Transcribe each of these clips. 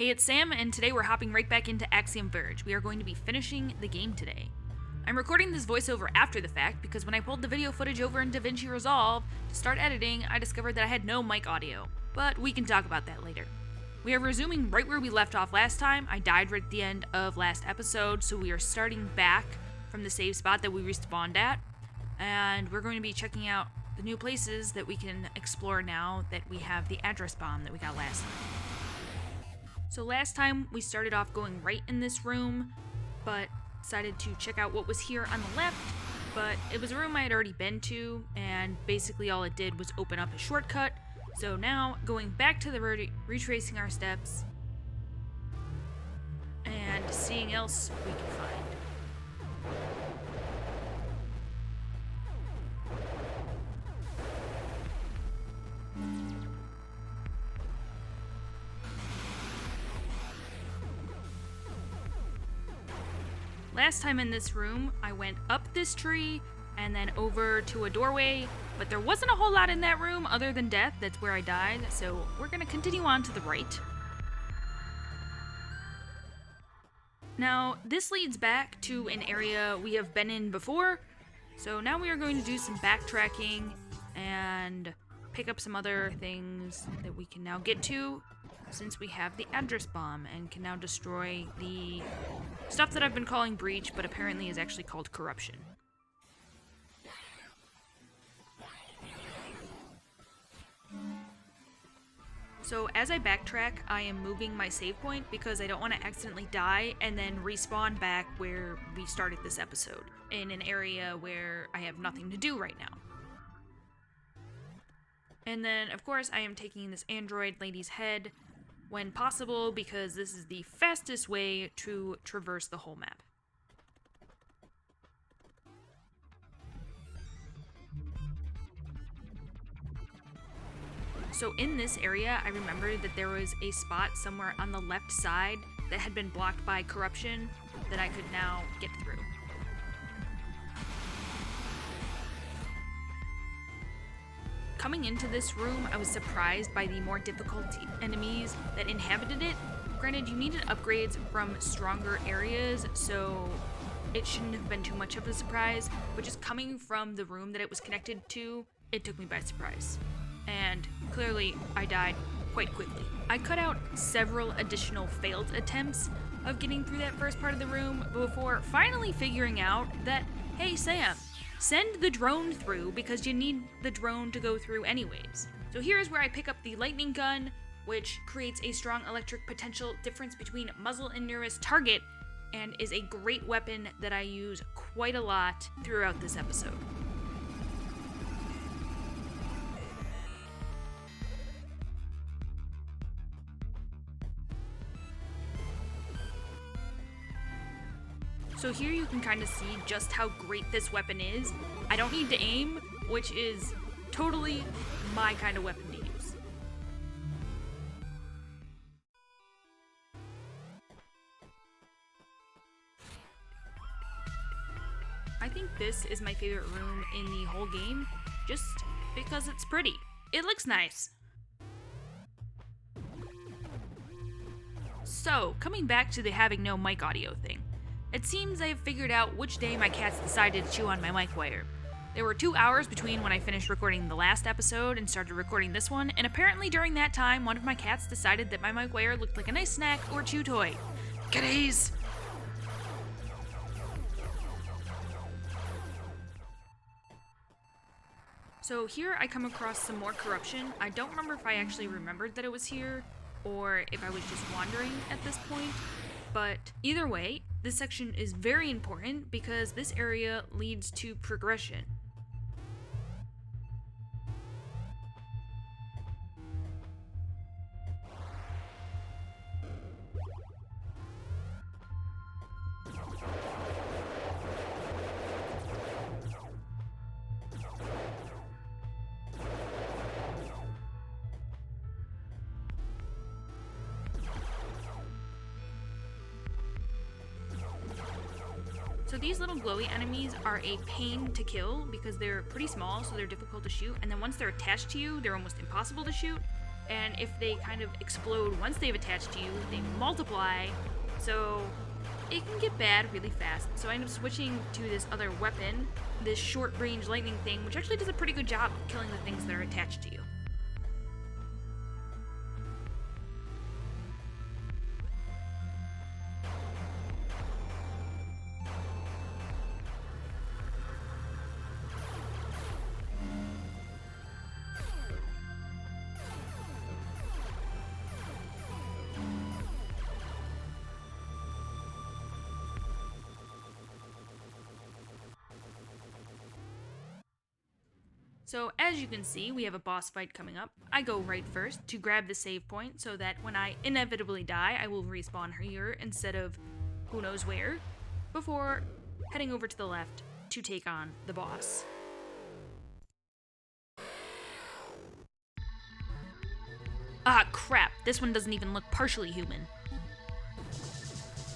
Hey, it's Sam, and today we're hopping right back into Axiom Verge. We are going to be finishing the game today. I'm recording this voiceover after the fact because when I pulled the video footage over in DaVinci Resolve to start editing, I discovered that I had no mic audio. But we can talk about that later. We are resuming right where we left off last time. I died right at the end of last episode, so we are starting back from the save spot that we respawned at. And we're going to be checking out the new places that we can explore now that we have the address bomb that we got last time. So last time we started off going right in this room, but decided to check out what was here on the left, but it was a room I had already been to, and basically all it did was open up a shortcut. So now, going back to the road, retracing our steps, and seeing else we can find. Last time in this room, I went up this tree and then over to a doorway, but there wasn't a whole lot in that room other than death. That's where I died, so we're gonna continue on to the right. Now, this leads back to an area we have been in before, so now we are going to do some backtracking and pick up some other things that we can now get to, since we have the address bomb and can now destroy the stuff that I've been calling Breach, but apparently is actually called Corruption. So as I backtrack, I am moving my save point because I don't want to accidentally die and then respawn back where we started this episode, in an area where I have nothing to do right now. And then, of course, I am taking this android lady's head when possible, because this is the fastest way to traverse the whole map. So in this area, I remembered that there was a spot somewhere on the left side that had been blocked by corruption that I could now get through. Coming into this room, I was surprised by the more difficult enemies that inhabited it. Granted, you needed upgrades from stronger areas, so it shouldn't have been too much of a surprise, but just coming from the room that it was connected to, it took me by surprise. And clearly, I died quite quickly. I cut out several additional failed attempts of getting through that first part of the room before finally figuring out that, hey Sam, send the drone through because you need the drone to go through anyways. So here's where I pick up the lightning gun, which creates a strong electric potential difference between muzzle and nearest target, and is a great weapon that I use quite a lot throughout this episode. So here you can kind of see just how great this weapon is. I don't need to aim, which is totally my kind of weapon to use. I think this is my favorite room in the whole game, just because it's pretty. It looks nice. So, coming back to the having no mic audio thing. It seems I've figured out which day my cats decided to chew on my mic wire. There were 2 hours between when I finished recording the last episode and started recording this one, and apparently during that time, one of my cats decided that my mic wire looked like a nice snack or chew toy. Kitties! So here I come across some more corruption. I don't remember if I actually remembered that it was here, or if I was just wandering at this point. But either way, this section is very important because this area leads to progression. So these little glowy enemies are a pain to kill because they're pretty small, so they're difficult to shoot, and then once they're attached to you, they're almost impossible to shoot. and if they kind of explode once they've attached to you, they multiply, so it can get bad really fast. So I end up switching to this other weapon, this short-range lightning thing, which actually does a pretty good job of killing the things that are attached to you. So as you can see, we have a boss fight coming up. I go right first to grab the save point so that when I inevitably die, I will respawn here instead of who knows where, before heading over to the left to take on the boss. Ah, crap, this one doesn't even look partially human.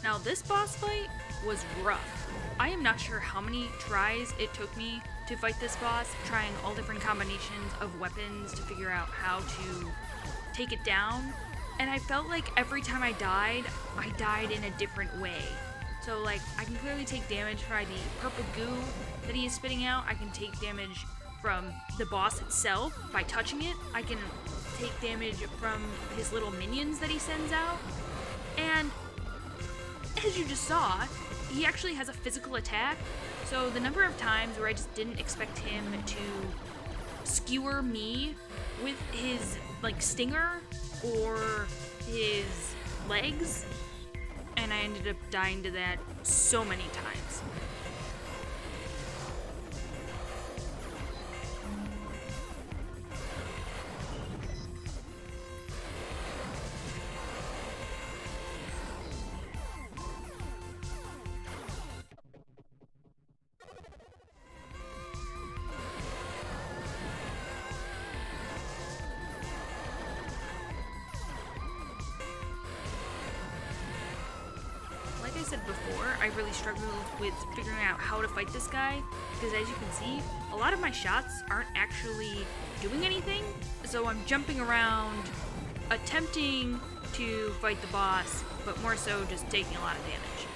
Now this boss fight was rough. I am not sure how many tries it took me to fight this boss, trying all different combinations of weapons to figure out how to take it down. And I felt like every time I died in a different way. So like, I can clearly take damage by the purple goo that he is spitting out. I can take damage from the boss itself by touching it. I can take damage from his little minions that he sends out. And as you just saw, he actually has a physical attack, so the number of times where I just didn't expect him to skewer me with his, like, stinger or his legs, and I ended up dying to that so many times. Like I said before, I really struggled with figuring out how to fight this guy, because as you can see, a lot of my shots aren't actually doing anything, so I'm jumping around, attempting to fight the boss, but more so just taking a lot of damage.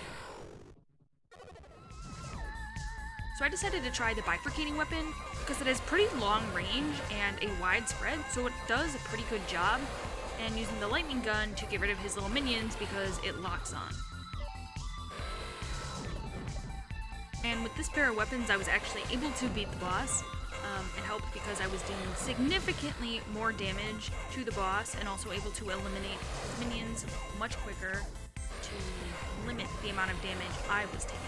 So I decided to try the bifurcating weapon, because it has pretty long range and a wide spread, so it does a pretty good job, and using the lightning gun to get rid of his little minions because it locks on. And with this pair of weapons, I was actually able to beat the boss. It helped because I was doing significantly more damage to the boss and also able to eliminate minions much quicker to limit the amount of damage I was taking.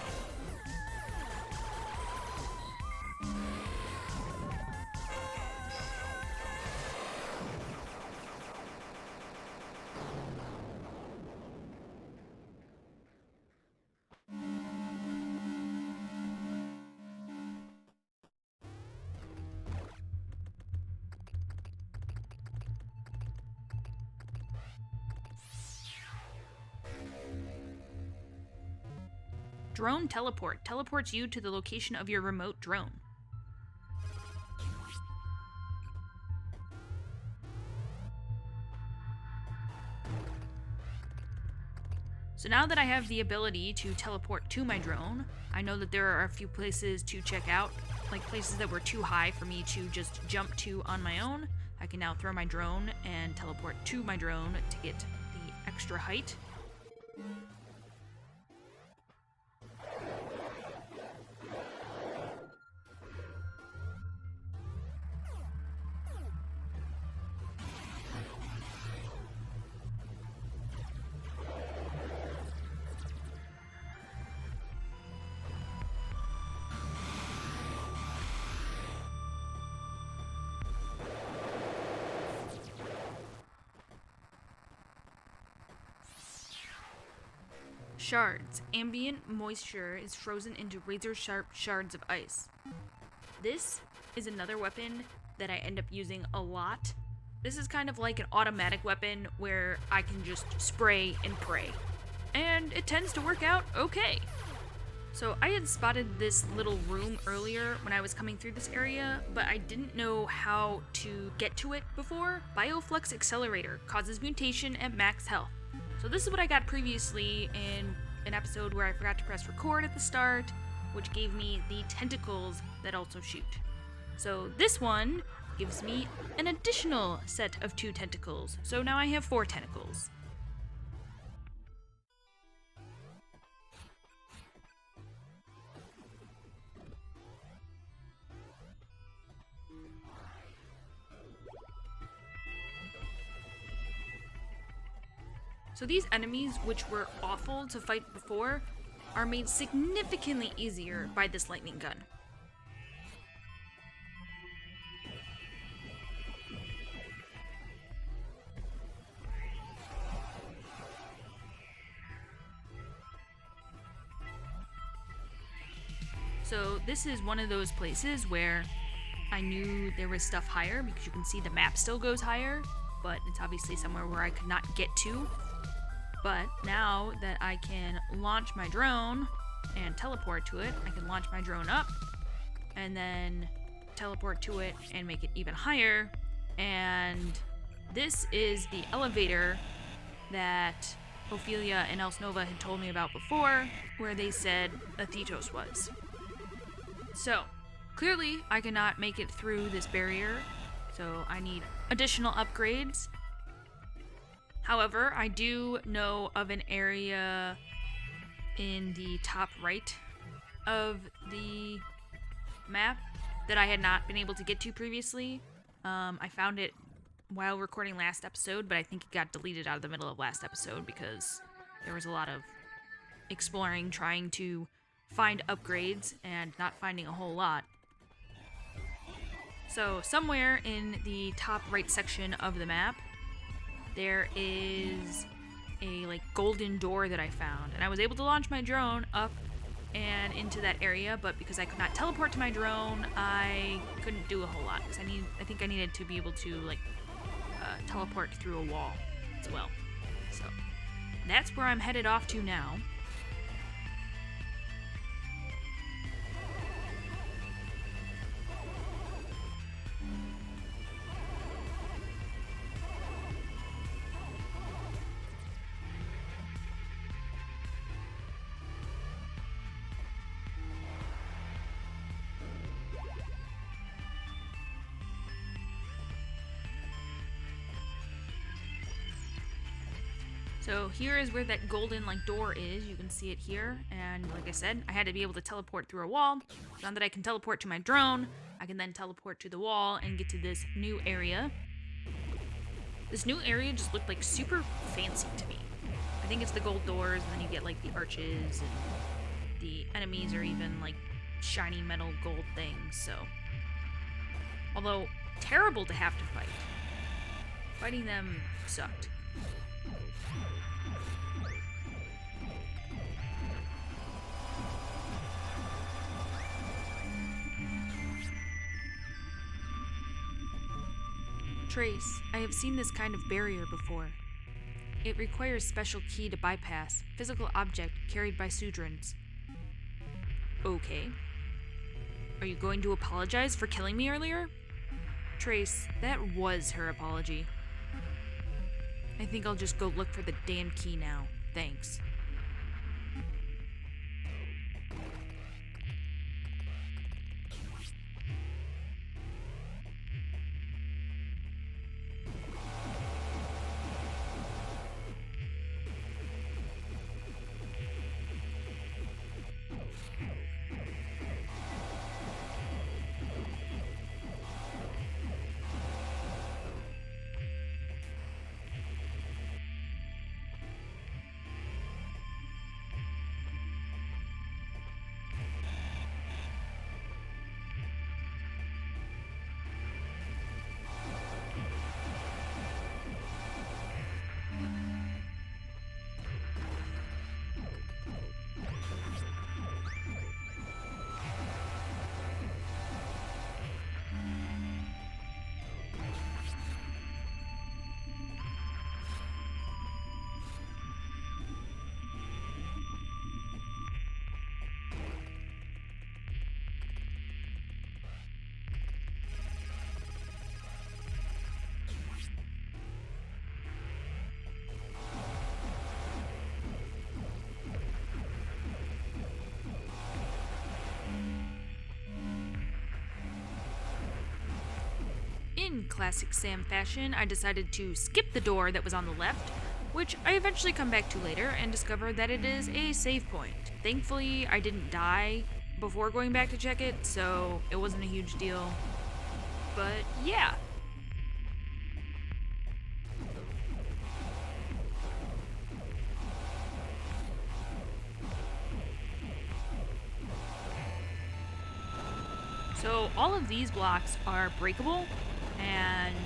Drone teleport teleports you to the location of your remote drone. So now that I have the ability to teleport to my drone, I know that there are a few places to check out, like places that were too high for me to just jump to on my own. I can now throw my drone and teleport to my drone to get the extra height. Shards. Ambient moisture is frozen into razor-sharp shards of ice. This is another weapon that I end up using a lot. This is kind of like an automatic weapon where I can just spray and pray. And it tends to work out okay. So I had spotted this little room earlier when I was coming through this area, but I didn't know how to get to it before. Bioflux Accelerator causes mutation at max health. So this is what I got previously in an episode where I forgot to press record at the start, which gave me the tentacles that also shoot. So this one gives me an additional set of 2 tentacles. So now I have 4 tentacles. So these enemies, which were awful to fight before, are made significantly easier by this lightning gun. So this is one of those places where I knew there was stuff higher because you can see the map still goes higher, but it's obviously somewhere where I could not get to. But now that I can launch my drone and teleport to it, I can launch my drone up and then teleport to it and make it even higher. And this is the elevator that Ophelia and Elsnova had told me about before, where they said Athetos was. So, clearly I cannot make it through this barrier, so I need additional upgrades. However, I do know of an area in the top right of the map that I had not been able to get to previously. I found it while recording last episode, but I think it got deleted out of the middle of last episode because there was a lot of exploring, trying to find upgrades, and not finding a whole lot. So somewhere in the top right section of the map, there is a golden door that I found, and I was able to launch my drone up and into that area, but because I could not teleport to my drone, I couldn't do a whole lot because I think I needed to be able to teleport through a wall as well. So that's where I'm headed off to now. So here is where that golden door is. You can see it here. And like I said, I had to be able to teleport through a wall. Now that I can teleport to my drone, I can then teleport to the wall and get to this new area. This new area just looked super fancy to me. I think it's the gold doors, and then you get the arches, and the enemies are even shiny metal gold things. So, although terrible to have to fight, fighting them sucked. Trace, I have seen this kind of barrier before. It requires special key to bypass, physical object carried by Sudrans. Okay. Are you going to apologize for killing me earlier? Trace, that was her apology. I think I'll just go look for the damn key now. Thanks. in classic Sam fashion, I decided to skip the door that was on the left, which I eventually come back to later and discover that it is a save point. Thankfully, I didn't die before going back to check it, so it wasn't a huge deal. But yeah. So all of these blocks are breakable, and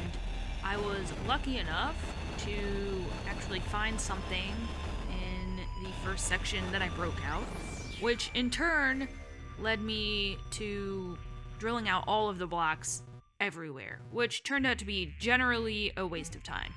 I was lucky enough to actually find something in the first section that I broke out, which in turn led me to drilling out all of the blocks everywhere, which turned out to be generally a waste of time.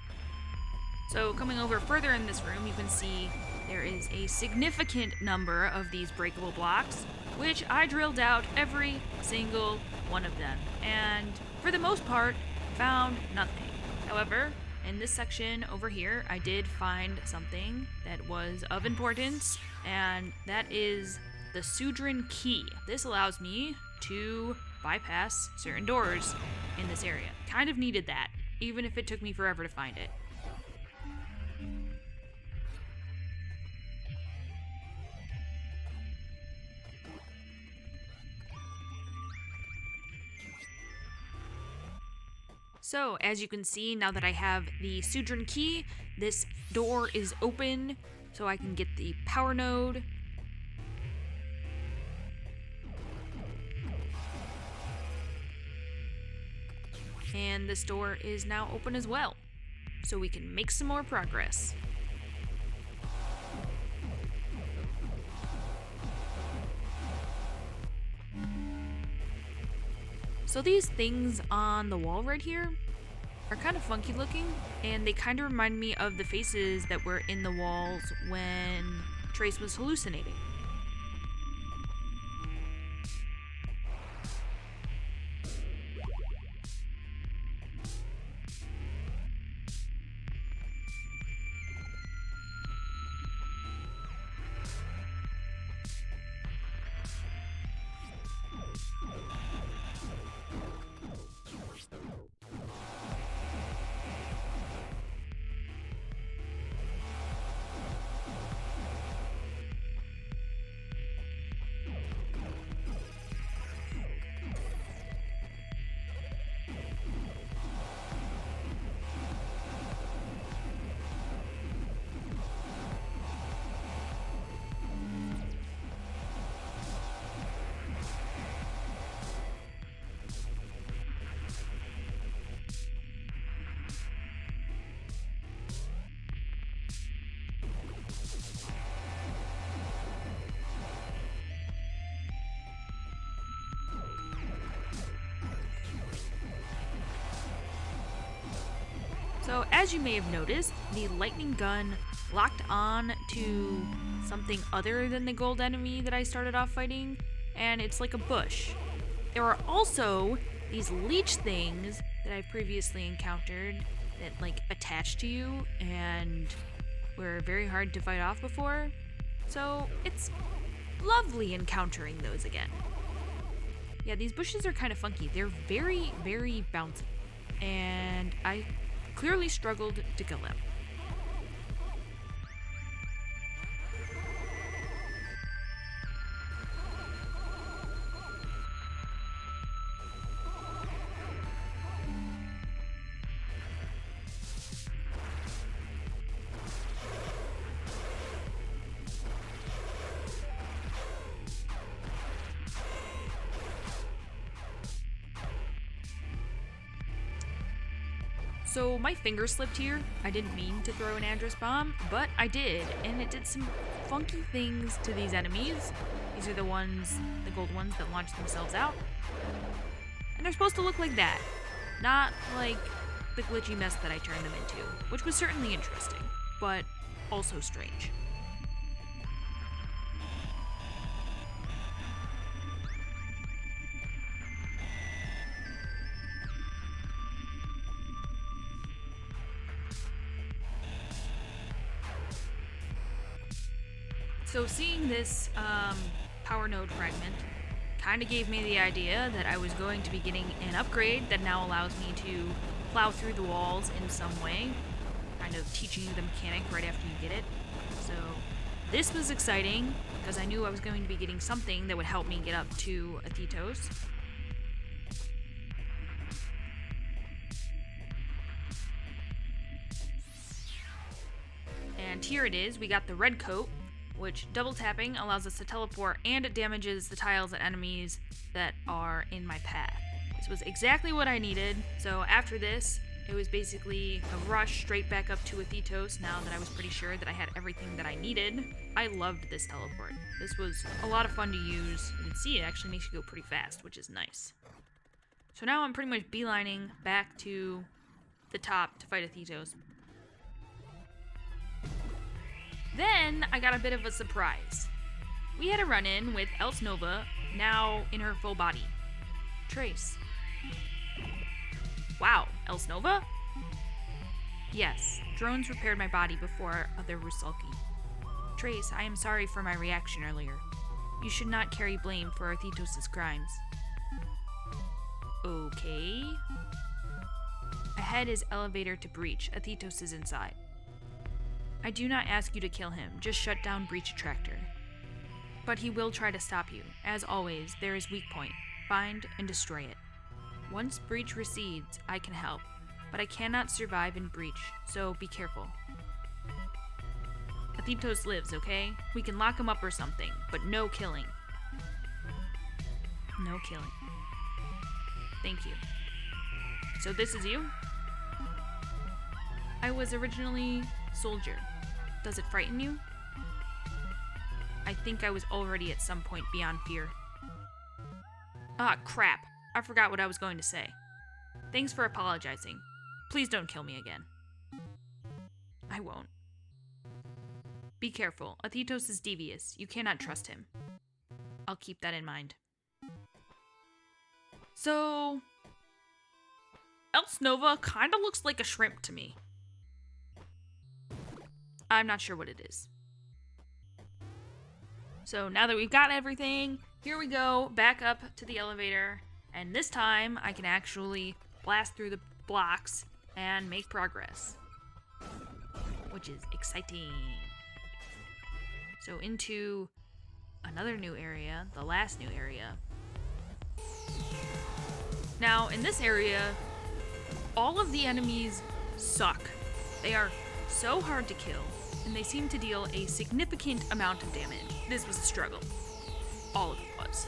So coming over further in this room, you can see there is a significant number of these breakable blocks, which I drilled out every single one of them, and for the most part, found nothing. However, in this section over here, I did find something that was of importance, and that is the Sudran key. This allows me to bypass certain doors in this area. Kind of needed that, even if it took me forever to find it. So, as you can see, now that I have the Sudran key, this door is open, so I can get the power node. And this door is now open as well, so we can make some more progress. So these things on the wall right here are kind of funky looking, and they kind of remind me of the faces that were in the walls when Trace was hallucinating. So as you may have noticed, the lightning gun locked on to something other than the gold enemy that I started off fighting, and it's like a bush. There are also these leech things that I've previously encountered that like attach to you and were very hard to fight off before. So it's lovely encountering those again. Yeah, these bushes are kind of funky. They're very, very bouncy, and I clearly struggled to kill them. So my finger slipped here. I didn't mean to throw an address bomb, but I did, and it did some funky things to these enemies. These are the ones, the gold ones that launch themselves out. And they're supposed to look like that, not like the glitchy mess that I turned them into, which was certainly interesting, but also strange. So seeing this power node fragment kind of gave me the idea that I was going to be getting an upgrade that now allows me to plow through the walls in some way, kind of teaching you the mechanic right after you get it. So this was exciting because I knew I was going to be getting something that would help me get up to Athetos. And here it is, we got the red coat, which double tapping allows us to teleport and it damages the tiles and enemies that are in my path. This was exactly what I needed, so after this, it was basically a rush straight back up to Athetos now that I was pretty sure that I had everything that I needed. I loved this teleport. This was a lot of fun to use. You can see it actually makes you go pretty fast, which is nice. So now I'm pretty much beelining back to the top to fight Athetos. Then I got a bit of a surprise. We had a run-in with Else Nova, now in her full body. Trace. Wow, Else Nova? Yes, drones repaired my body before other Rusalki. Trace, I am sorry for my reaction earlier. You should not carry blame for Athetos' crimes. Okay. Ahead is elevator to Breach. Athetos is inside. I do not ask you to kill him, just shut down Breach Attractor. But he will try to stop you. As always, there is weak point. Find and destroy it. Once Breach recedes, I can help, but I cannot survive in Breach, so be careful. Athetos lives, okay? We can lock him up or something, but no killing. No killing. Thank you. So this is you? I was originally Soldier. Does it frighten you? I think I was already at some point beyond fear. Ah, crap. I forgot what I was going to say. Thanks for apologizing. Please don't kill me again. I won't. Be careful. Athetos is devious. You cannot trust him. I'll keep that in mind. So, Else Nova kind of looks like a shrimp to me. I'm not sure what it is. So now that we've got everything, here we go, back up to the elevator, and this time I can actually blast through the blocks and make progress, which is exciting. So into another new area, the last new area. Now in this area, all of the enemies suck. They are so hard to kill, and they seem to deal a significant amount of damage. This was a struggle. All of it was.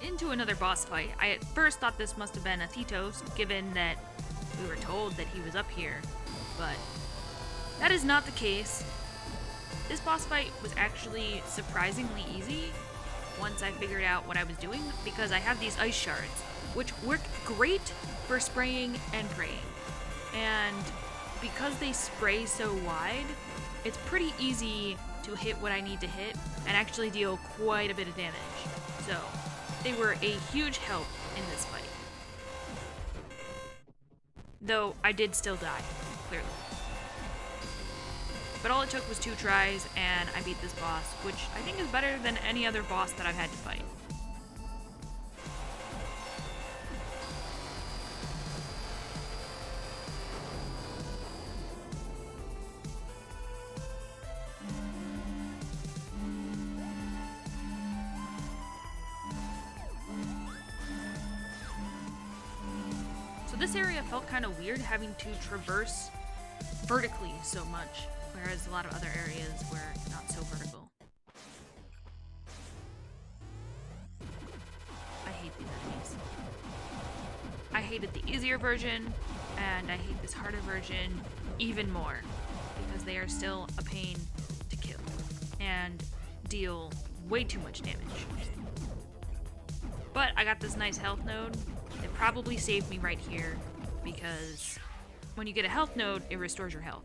Into another boss fight. I at first thought this must have been Athetos, given that we were told that he was up here, but that is not the case. This boss fight was actually surprisingly easy once I figured out what I was doing, because I have these ice shards, which work great for spraying and praying. And because they spray so wide, it's pretty easy to hit what I need to hit and actually deal quite a bit of damage. So they were a huge help in this fight. Though I did still die, clearly. But all it took was 2 tries, and I beat this boss, which I think is better than any other boss that I've had to fight. So this area felt kind of weird having to traverse vertically so much, whereas a lot of other areas were not so vertical. I hate these enemies. I hated the easier version, and I hate this harder version even more, because they are still a pain to kill and deal way too much damage. But I got this nice health node that probably saved me right here, because when you get a health node, it restores your health.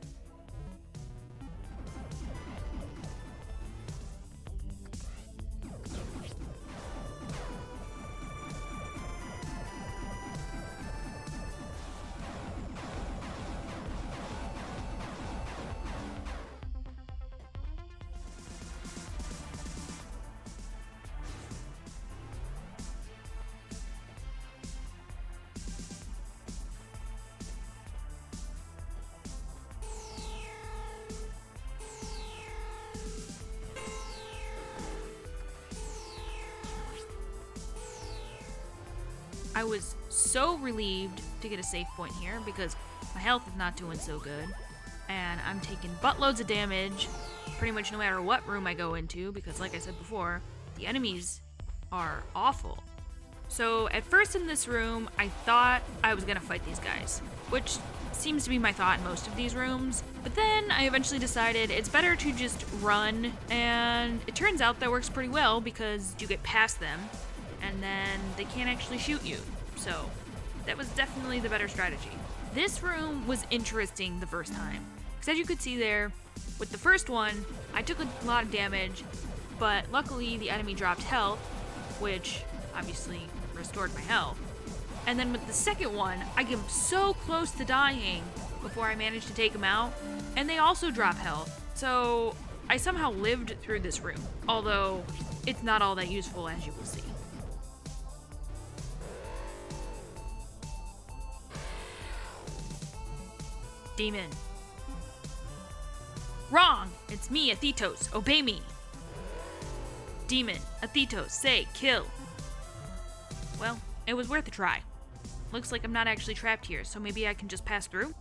I was so relieved to get a save point here because my health is not doing so good, and I'm taking buttloads of damage pretty much no matter what room I go into, because like I said before, the enemies are awful. So at first in this room, I thought I was gonna fight these guys, which seems to be my thought in most of these rooms, but then I eventually decided it's better to just run, and it turns out that works pretty well because you get past them, and then they can't actually shoot you. So that was definitely the better strategy. This room was interesting the first time, because as you could see there, with the first one, I took a lot of damage, but luckily the enemy dropped health, which obviously restored my health. And then with the second one, I get so close to dying before I managed to take him out, and they also drop health. So I somehow lived through this room, although it's not all that useful, as you will see. Demon. Wrong! It's me, Athetos. Obey me. Demon. Athetos. Say, kill. Well, it was worth a try. Looks like I'm not actually trapped here, so maybe I can just pass through.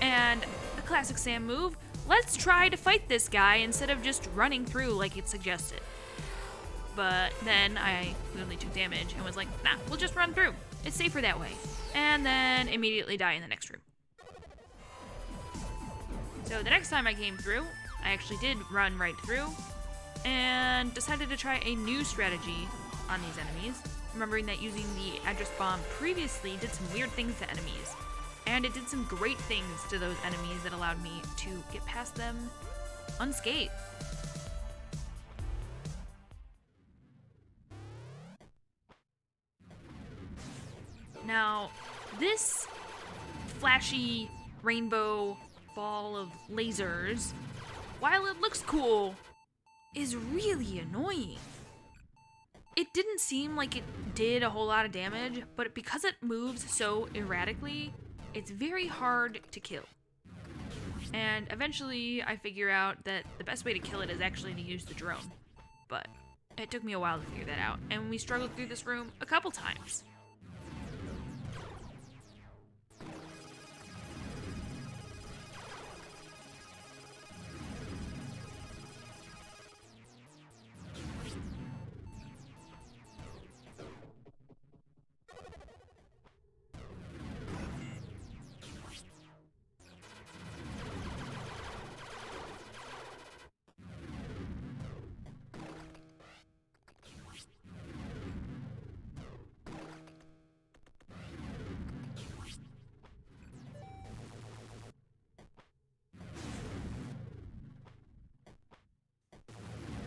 And a classic Sam move. Let's try to fight this guy instead of just running through like it suggested. But then I clearly took damage and was like, nah, we'll just run through. It's safer that way. And then immediately die in the next room. So the next time I came through, I actually did run right through and decided to try a new strategy on these enemies, remembering that using the address bomb previously did some weird things to enemies, and it did some great things to those enemies that allowed me to get past them unscathed. Now, this flashy rainbow ball of lasers, while it looks cool, is really annoying. It didn't seem like it did a whole lot of damage, but because it moves so erratically, it's very hard to kill. And eventually I figure out that the best way to kill it is actually to use the drone. But it took me a while to figure that out, and we struggled through this room a couple times.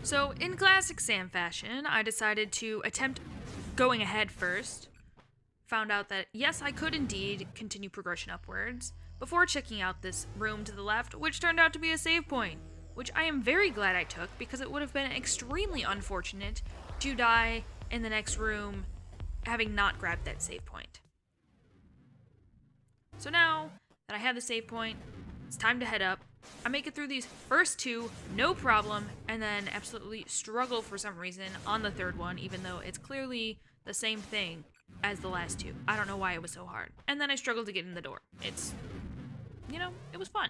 So, in classic Sam fashion, I decided to attempt going ahead first. Found out that, yes, I could indeed continue progression upwards, before checking out this room to the left, which turned out to be a save point, which I am very glad I took, because it would have been extremely unfortunate to die in the next room having not grabbed that save point. So now that I have the save point, it's time to head up. I make it through these first two, no problem, and then absolutely struggle for some reason on the third one, even though it's clearly the same thing. as the last two. I don't know why it was so hard. And then I struggled to get in the door. It's, it was fun.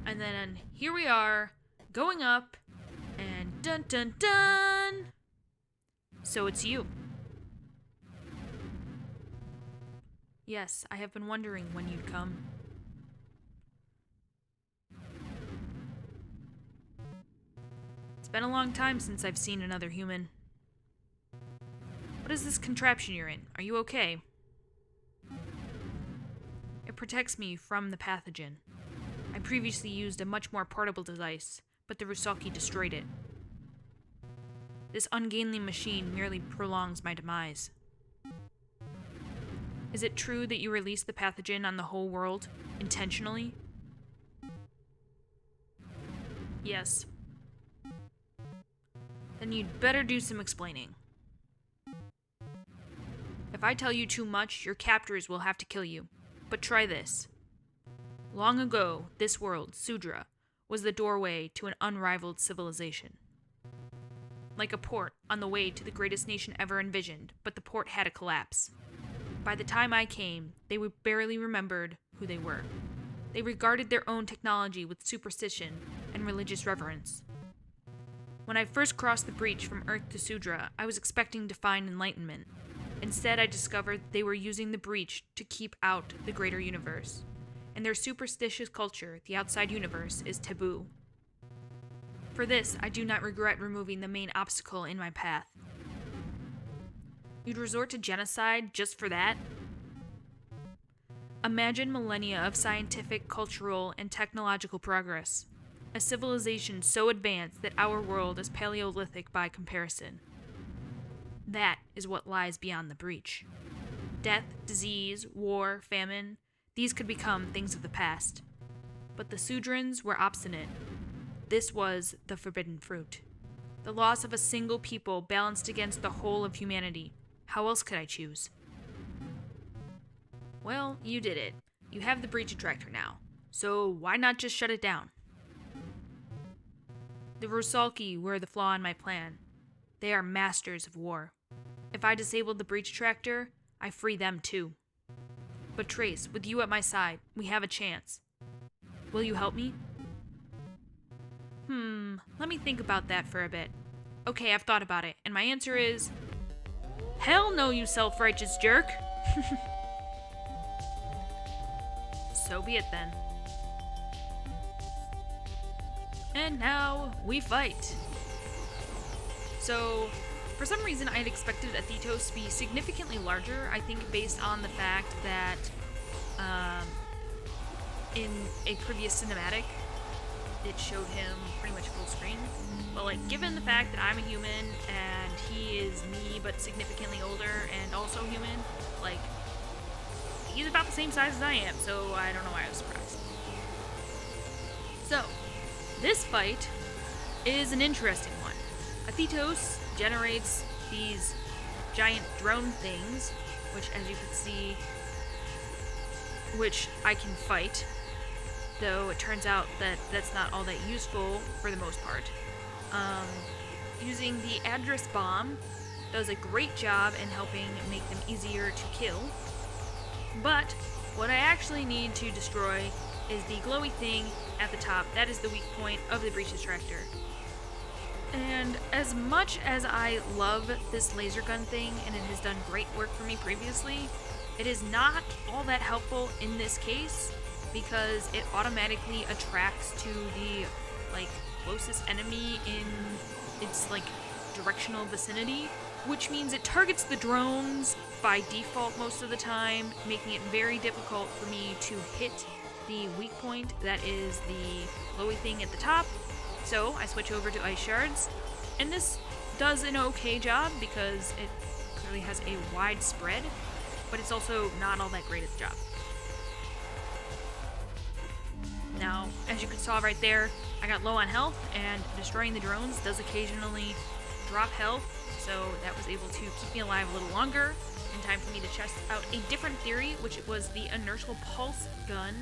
And then here we are, going up, and dun dun dun! So it's you. Yes, I have been wondering when you'd come. It's been a long time since I've seen another human. What is this contraption you're in? Are you okay? It protects me from the pathogen. I previously used a much more portable device, but the Rusalki destroyed it. This ungainly machine merely prolongs my demise. Is it true that you released the pathogen on the whole world, intentionally? Yes. Then you'd better do some explaining. If I tell you too much, your captors will have to kill you. But try this. Long ago, this world, Sudra, was the doorway to an unrivaled civilization. Like a port on the way to the greatest nation ever envisioned, but the port had a collapse. By the time I came, they barely remembered who they were. They regarded their own technology with superstition and religious reverence. When I first crossed the breach from Earth to Sudra, I was expecting to find enlightenment. Instead, I discovered they were using the breach to keep out the greater universe. In their superstitious culture, the outside universe is taboo. For this, I do not regret removing the main obstacle in my path. You'd resort to genocide just for that? Imagine millennia of scientific, cultural, and technological progress. A civilization so advanced that our world is Paleolithic by comparison. That is what lies beyond the breach. Death, disease, war, famine, these could become things of the past. But the Sudrans were obstinate. This was the forbidden fruit. The loss of a single people balanced against the whole of humanity. How else could I choose? Well, you did it. You have the Breach Attractor now. So why not just shut it down? The Rusalki were the flaw in my plan. They are masters of war. If I disabled the Breach Attractor, I free them too. But Trace, with you at my side, we have a chance. Will you help me? Let me think about that for a bit. Okay, I've thought about it, and my answer is... Hell no, you self-righteous jerk! So be it then. And now, we fight. So, for some reason I had expected Athetos to be significantly larger, I think based on the fact that in a previous cinematic, it showed him pretty much full screen. But like, given the fact that I'm a human and he is me but significantly older and also human, like, he's about the same size as I am, so I don't know why I was surprised. So, this fight is an interesting one. Athetos generates these giant drone things, which, as you can see, which I can fight, though it turns out that that's not all that useful for the most part. Using the address bomb does a great job in helping make them easier to kill, but what I actually need to destroy is the glowy thing at the top. That is the weak point of the Breach Attractor. And as much as I love this laser gun thing, and it has done great work for me previously, it is not all that helpful in this case, because it automatically attracts to the, like, closest enemy in its, like, directional vicinity, which means it targets the drones by default most of the time, making it very difficult for me to hit the weak point that is the glowy thing at the top. So I switch over to ice shards, and this does an okay job because it clearly has a wide spread, but it's also not all that great at the job. Now, as you saw right there, I got low on health, and destroying the drones does occasionally drop health, so that was able to keep me alive a little longer, in time for me to test out a different theory, which was the inertial pulse gun,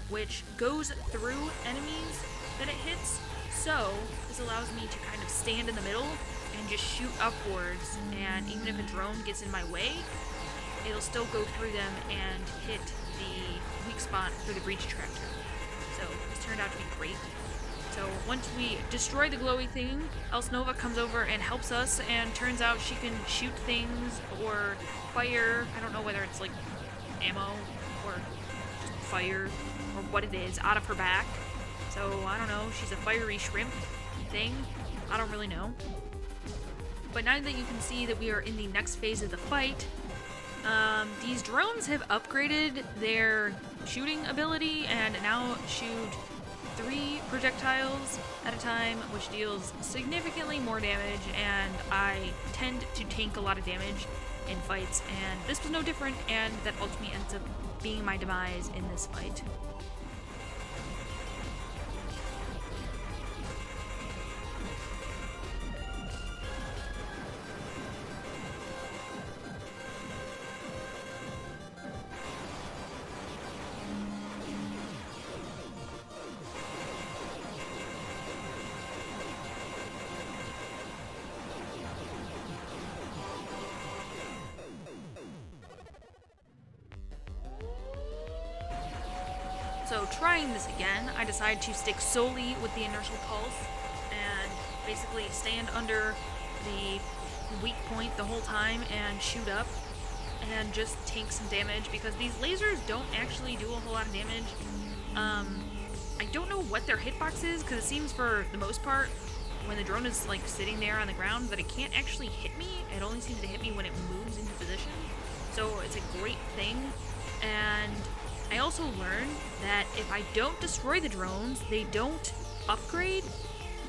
which goes through enemies that it hits. So this allows me to kind of stand in the middle and just shoot upwards, and even if a drone gets in my way, it'll still go through them and hit the weak spot for the Breach Attractor. So this turned out to be great. So once we destroy the glowy thing, Else Nova comes over and helps us, and turns out she can shoot things or fire, I don't know whether it's like ammo or just fire or what it is, out of her back. So I don't know, she's a fiery shrimp thing. I don't really know. But now that you can see that we are in the next phase of the fight, these drones have upgraded their shooting ability and now shoot 3 projectiles at a time, which deals significantly more damage, and I tend to tank a lot of damage in fights, and this was no different, and that ultimately ends up being my demise in this fight. So trying this again, I decided to stick solely with the inertial pulse and basically stand under the weak point the whole time and shoot up and just tank some damage, because these lasers don't actually do a whole lot of damage. I don't know what their hitbox is, because it seems for the most part when the drone is like sitting there on the ground that it can't actually hit me. It only seems to hit me when it moves into position. So it's a great thing. And I also learned that if I don't destroy the drones, they don't upgrade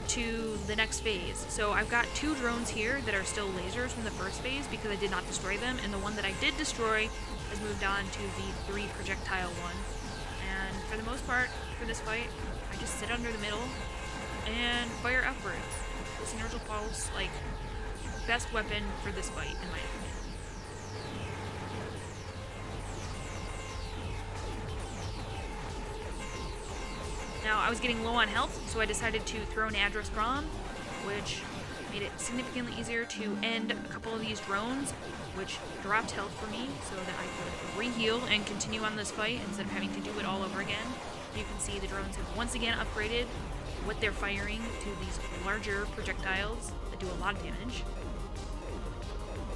to the next phase. So I've got 2 drones here that are still lasers from the first phase because I did not destroy them, and the one that I did destroy has moved on to the 3 projectile one. And for the most part, for this fight, I just sit under the middle and fire upwards. This inertial pulse, like, best weapon for this fight, in my opinion. Now, I was getting low on health, so I decided to throw an address bomb, which made it significantly easier to end a couple of these drones, which dropped health for me so that I could re-heal and continue on this fight instead of having to do it all over again. You can see the drones have once again upgraded what they're firing to these larger projectiles that do a lot of damage.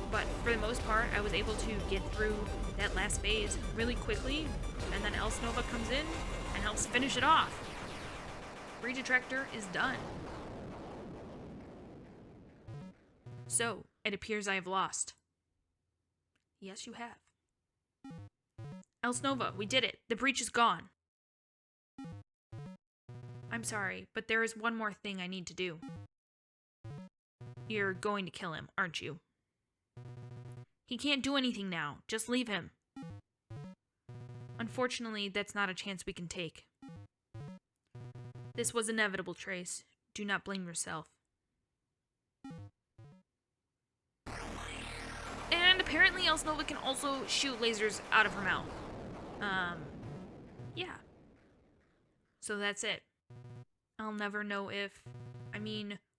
But for the most part, I was able to get through that last phase really quickly, and then Else Nova comes in and helps finish it off. Breach Attractor is done. So, it appears I have lost. Yes, you have. Else Nova, we did it. The breach is gone. I'm sorry, but there is one more thing I need to do. You're going to kill him, aren't you? He can't do anything now. Just leave him. Unfortunately, that's not a chance we can take. This was inevitable, Trace. Do not blame yourself. And apparently Else Nova can also shoot lasers out of her mouth. Yeah. So that's it. I'll never know if...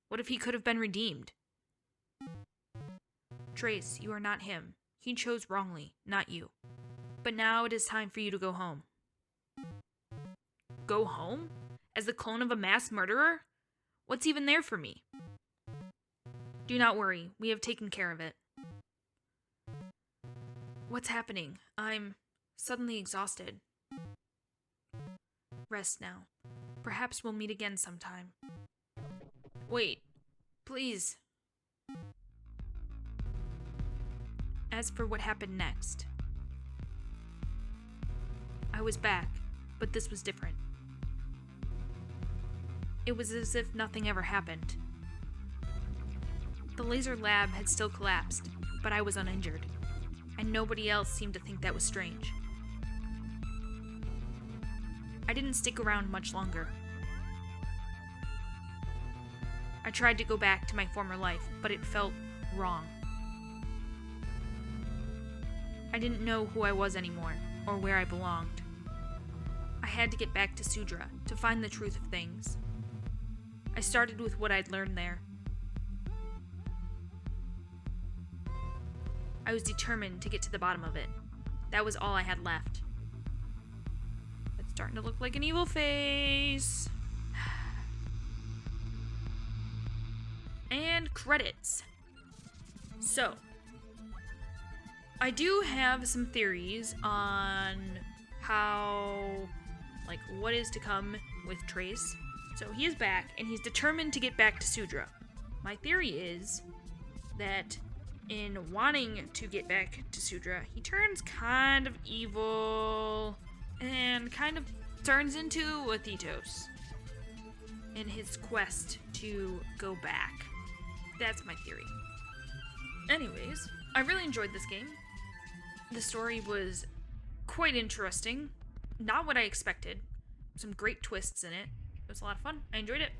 what if he could have been redeemed? Trace, you are not him. He chose wrongly, not you. But now it is time for you to go home. Go home? As the clone of a mass murderer? What's even there for me? Do not worry, we have taken care of it. What's happening? I'm suddenly exhausted. Rest now. Perhaps we'll meet again sometime. Wait, please. As for what happened next, I was back, but this was different. It was as if nothing ever happened. The laser lab had still collapsed, but I was uninjured, and nobody else seemed to think that was strange. I didn't stick around much longer. I tried to go back to my former life, but it felt wrong. I didn't know who I was anymore, or where I belonged. I had to get back to Sudra to find the truth of things. I started with what I'd learned there. I was determined to get to the bottom of it. That was all I had left. It's starting to look like an evil face. And credits. So, I do have some theories on how, like, what is to come with Trace. So he is back, and he's determined to get back to Sudra. My theory is that in wanting to get back to Sudra, he turns kind of evil and kind of turns into Athetos in his quest to go back. That's my theory. Anyways, I really enjoyed this game. The story was quite interesting. Not what I expected. Some great twists in it. It was a lot of fun. I enjoyed it.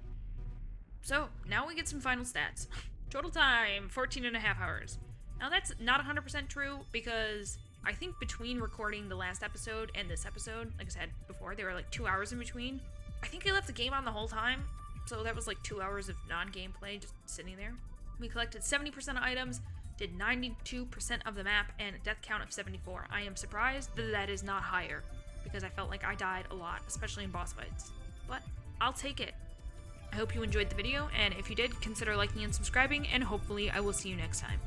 So, now we get some final stats. Total time, 14 and a half hours. Now that's not 100% true because I think between recording the last episode and this episode, like I said before, there were like 2 hours in between. I think I left the game on the whole time, so that was like 2 hours of non-gameplay just sitting there. We collected 70% of items, did 92% of the map, and a death count of 74. I am surprised that that is not higher because I felt like I died a lot, especially in boss fights. But I'll take it. I hope you enjoyed the video, and if you did, consider liking and subscribing, and hopefully I will see you next time.